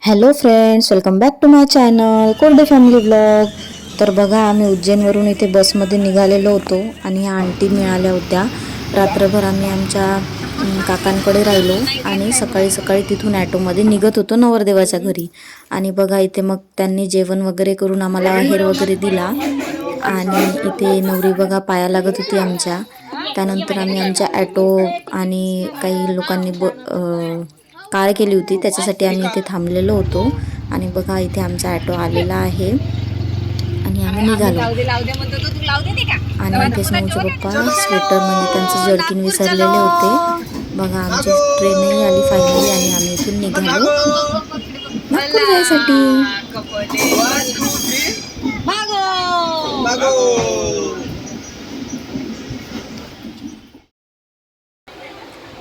Hello friends, welcome back to my channel Korde family blog. तर बघा, आम्ही उज्जैनवरून इथे बसमध्ये निघालेलो होतो आणि ह्या आंटी मिळाल्या होत्या. रात्रभर आम्ही आमच्या काकांकडे राहिलो आणि सकाळी सकाळी तिथून ॲटोमध्ये निघत होतो नवरदेवाच्या घरी. आणि बघा, इथे मग त्यांनी जेवण वगैरे करून आम्हाला आहेर वगैरे दिला. आणि इथे नवरी बघा पाया लागत होती आमच्या. त्यानंतर आम्ही आमच्या ॲटो आणि काही लोकांनी कार केली होती, त्याच्यासाठी आम्ही इथे थांबलेलो होतो. आणि बघा, इथे आमचा ॲटो आलेला आहे आणि आम्ही निघालो. आणि इथे स्नोचे पप्पा स्वेटर म्हणजे त्यांचं जर्किन विसरलेले होते. बघा, आमची ट्रेनही आली फायनली आणि आम्ही इथून निघालो नागपूर जायसाठी.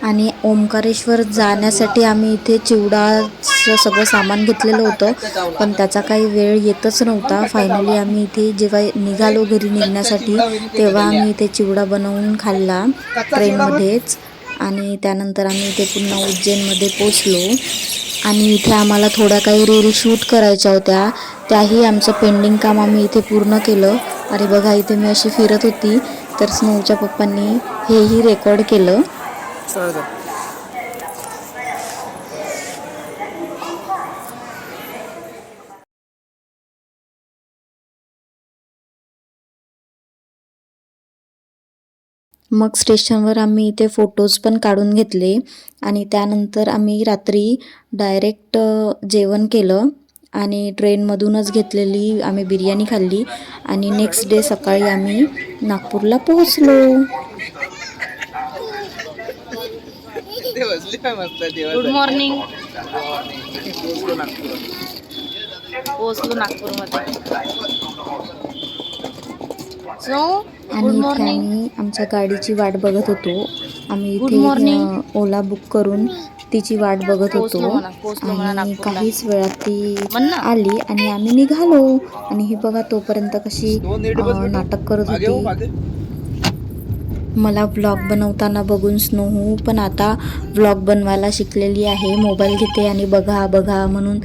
आणि ओंकारेश्वर जाण्यासाठी आम्ही इथे चिवडाचं सगळं सामान घेतलेलं होतं, पण त्याचा काही वेळ येतच नव्हता. फायनली आम्ही इथे जेव्हा निघालो घरी निघण्यासाठी, तेव्हा आम्ही इथे चिवडा बनवून खाल्ला ट्रेनमध्येच. आणि त्यानंतर आम्ही इथे पुन्हा उज्जैनमध्ये पोचलो. आणि इथे आम्हाला थोड्या काही रील शूट करायच्या होत्या, त्याही आमचं पेंडिंग काम आम्ही इथे पूर्ण केलं. आणि बघा, इथे मी अशी फिरत होती तर स्नोच्या पप्पांनी हेही रेकॉर्ड केलं. मग स्टेशनवर आम्ही इथे फोटोज पण काढून घेतले. आणि त्यानंतर आम्ही रात्री डायरेक्ट जेवण केलं आणि ट्रेनमधूनच घेतलेली आम्ही बिर्याणी खाल्ली. आणि नेक्स्ट डे सकाळी आम्ही नागपूरला पोहोचलो. Good morning. पोहोचलो नागपूरमध्ये. गुड आणि इथे मॉर्निंग. आम्ही आमच्या गाडीची वाट बघत होतो. आम्ही गुड इथे मॉर्निंग. ओला बुक करून तिची वाट बघत होतो. पोहोचलो म्हणा आणि नागपूरला. काहीच वेळात ती म्हण ना. आली आणि आम्ही निघालो. आणि ही बघा तोपर्यंत कशी नाटक करत होती. मला व्लॉग बनवताना बघून स्नोहू पण आता व्लॉग बनवायला शिकलेली आहे. मोबाईल घेते आणि बघा बघा म्हणून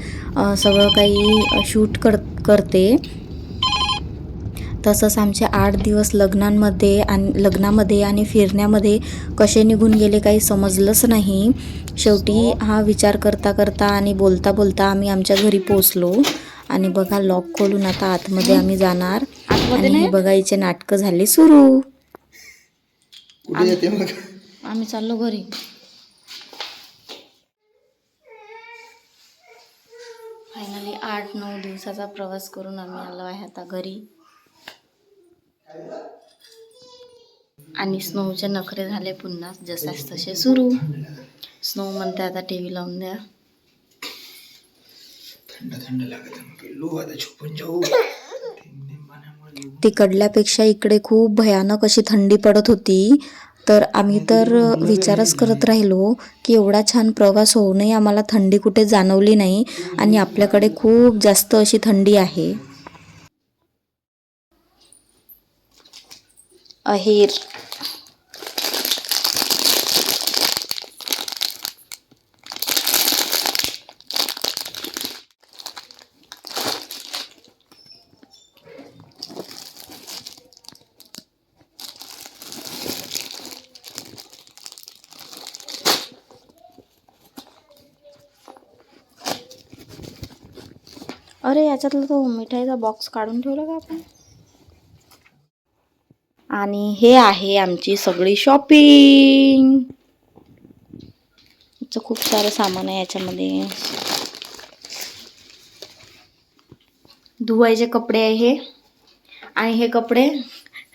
सगळं काही शूट करते. तसंच आमचे 8 दिवस लग्नामध्ये आणि फिरण्यामध्ये कसे निघून गेले काही समजलंच नाही. शेवटी हा विचार करता करता आणि बोलता बोलता आम्ही आमच्या घरी पोचलो. आणि बघा, लॉक खोलून आता आतमध्ये आम्ही जाणार. आणि ही बघा, हिचे नाटकं झाली सुरू. आम्ही चाललो घरी. फायनली 8-9 दिवसाचा प्रवास करून आम्ही आलो आहे आता घरी. आणि स्नोचे नखरे झाले पुन्हा जसाच तसे सुरू. स्नो म्हणते आता टीव्ही लावून द्या. थंड लागत झोपून जाऊ. तिकडल्यापेक्षा इकडे खूप भयानक अशी थंडी पडत होती. तर आम्ही तर विचारच करत राहिलो की एवढा छान प्रवास होऊनही आम्हाला थंडी कुठे जाणवली नाही. आणि आपल्याकडे खूप जास्त अशी थंडी आहे. अहेर अरे, याच्यातला तो मिठाईचा बॉक्स काढून ठेवला का आपण? आणि हे आहे आमची सगळी शॉपिंग. खूप सारं सामान आहे याच्यामध्ये. धुवायचे कपडे आहे हे. आणि हे कपडे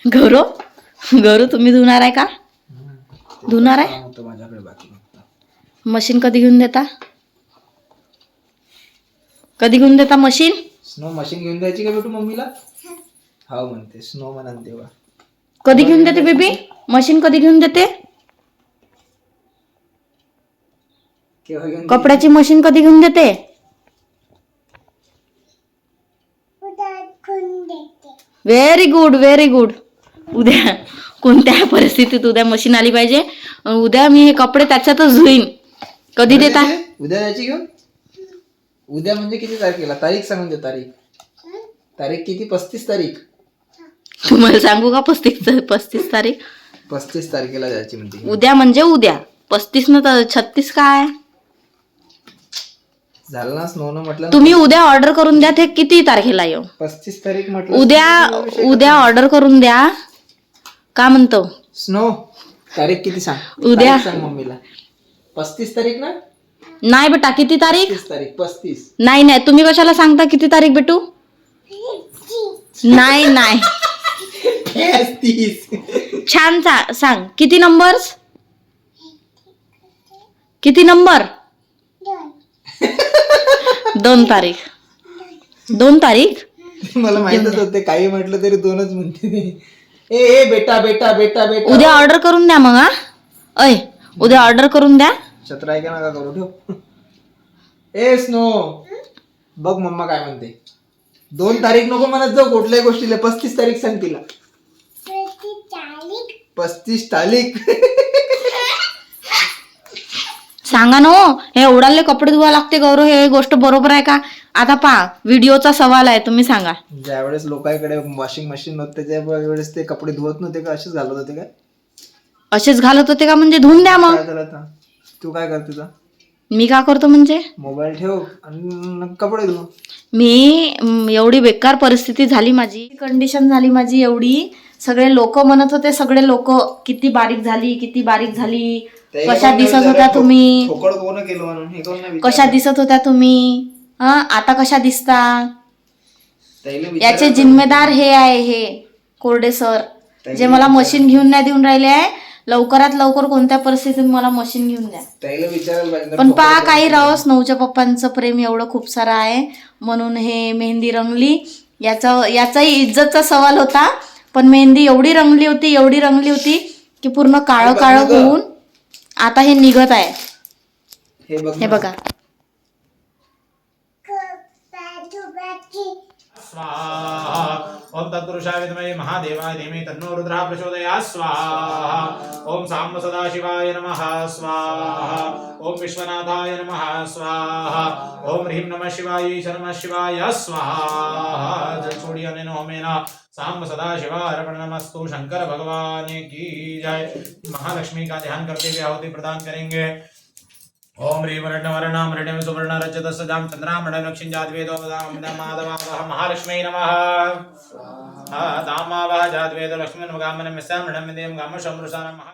घरू तुम्ही धुणार आहे का? धुणार आहे? मशीन कधी घेऊन देता? कधी घेऊन देता मशीन? स्नो मशीन घेऊन द्यायची का बेटू मम्मीला? हो म्हणते स्नो म्हणून तेव्हा. कधी घेऊन देते बेबी? मशीन कधी घेऊन देते? कपड्याची मशीन कधी घेऊन देते? Very good, very good. उद्या कोणत्या परिस्थितीत उद्या मशीन आली पाहिजे. उद्या मी हे कपडे त्याच्यातच धुईन. कधी देता? उद्या यायची घेऊन उद्या म्हणजे किती तारखेला? तारीख सांगून दे. तारीख किती? 35 तारीख. तुम्हाला सांगू का 35 तारीख? 35 तारखेला जायची म्हणते. उद्या म्हणजे उद्या. 35 न तर 36 काय? झालं ना स्नो न म्हटलं. तुम्ही उद्या ऑर्डर करून द्या. ते किती तारखेला येऊ? 35 तारीख म्हटलं. उद्या ऑर्डर करून द्या. का म्हणतो स्नो तारीख किती सांग? उद्या. तारीख सांग मम्मीला. 35 तारीख ना? नाही बेटा, किती तारीख? 35 तारीख. 35. नाही तुम्ही कशाला सांगता किती तारीख बेटू? नाही 35. छान सांग. किती नंबर्स? किती नंबर? 2 तारीख. 2 तारीख? मला माहितच होते, काही म्हटलं तरी 2च म्हणते. ए बेटा बेटा बेटा बेटा. उद्या ऑर्डर करून द्या मग. अय उद्या ऑर्डर करून द्या. छत्रा आहे का नका करू ठेव. ए स्नो बघ मम्मा काय म्हणते. 2 तारीख नको म्हणत जाऊ कुठल्याही गोष्टीला. 35 तारीख सांग तिला. 35 तारीख. सांगा ना. हे एवढाले कपडे धुवा लागते गौरव, हे गोष्ट बरोबर आहे का? आता पहा, व्हिडिओचा सवाल आहे, तुम्ही सांगा. ज्यावेळेस लोकांकडे वॉशिंग मशीन नव्हते त्यावेळेस ते कपडे धुवत नव्हते का? असेच घालत होते काय? असेच घालत होते का? म्हणजे धुवून द्या मग. काय झालं आता? तू काय करते तर? मी का करतो म्हणजे? मोबाईल ठेव आणि कपडे धुव. मी एवढी बेकार परिस्थिती झाली माझी, कंडिशन झाली माझी एवढी. सगळे लोक म्हणत होते, सगळे लोक किती बारीक झाली, किती बारीक झाली. कशा दिसत होत्या तुम्ही? ठोकळ कोण केलं म्हणून हे कोण नाही कशा दिसत होत्या तुम्ही? आता कशा दिसता? याचे जिम्मेदार हे आहे, हे कोरडे सर, जे मला मशीन घेऊन नाही देऊन राहिले आहे. लवकरात लवकर कोणत्या परिस्थितीत मला मशीन घेऊन द्या. त्याला विचारायला पाहिजे. पण पहा, काही राहो, स्नोच्या पप्पांचं प्रेम एवढं खूप सारं आहे म्हणून हे मेहंदी रंगली. याचाही इज्जतचा सवाल होता. पण मेहंदी एवढी रंगली होती की पूर्ण काळं काळं होऊन आता हे निघत आहे. हे बघा. स्वाहा ओम तत्पुरुषाय विद्महे महादेवाय धीमहि तन्नो रुद्रः प्रचोदयात् स्वाहा ओम सांब सदाशिवाय नमः स्वाहा ओम विश्वनाथाय नमः स्वाहा ओम ह्रीं नमः शिवाय नमः शिवाय स्वाहा. जल छोड़ी अनेन होमेन सांब सदाशिवा अर्पण नमस्तु. शंकर भगवान की जय. महालक्ष्मी का ध्यान करते हुए आहुति प्रदान करेंगे. ओम ह्रीं वर्णवर्णां मृणिं सुवर्ण रजतस्सजां चंद्रां मृणं लक्ष्मीं जातवेदो माधवावह महालक्ष्मी नमः. दामावह जातवेदो लक्ष्मीं गामनं मिस्सां मृणं विदें गाम शमृसानं महा.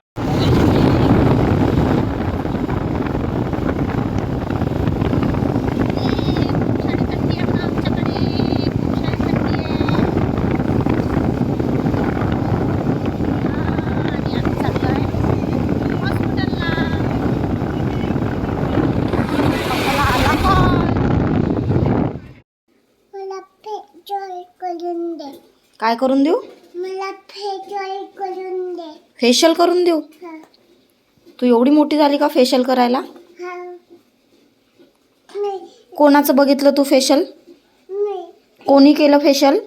काय करून देऊ? मला फेशियल करून दे. फेशियल करून देऊ? तू एवढी मोठी झाली का फेशियल करायला? कोणाचं बघितलं तू फेशियल? कोणी केलं फेशियल?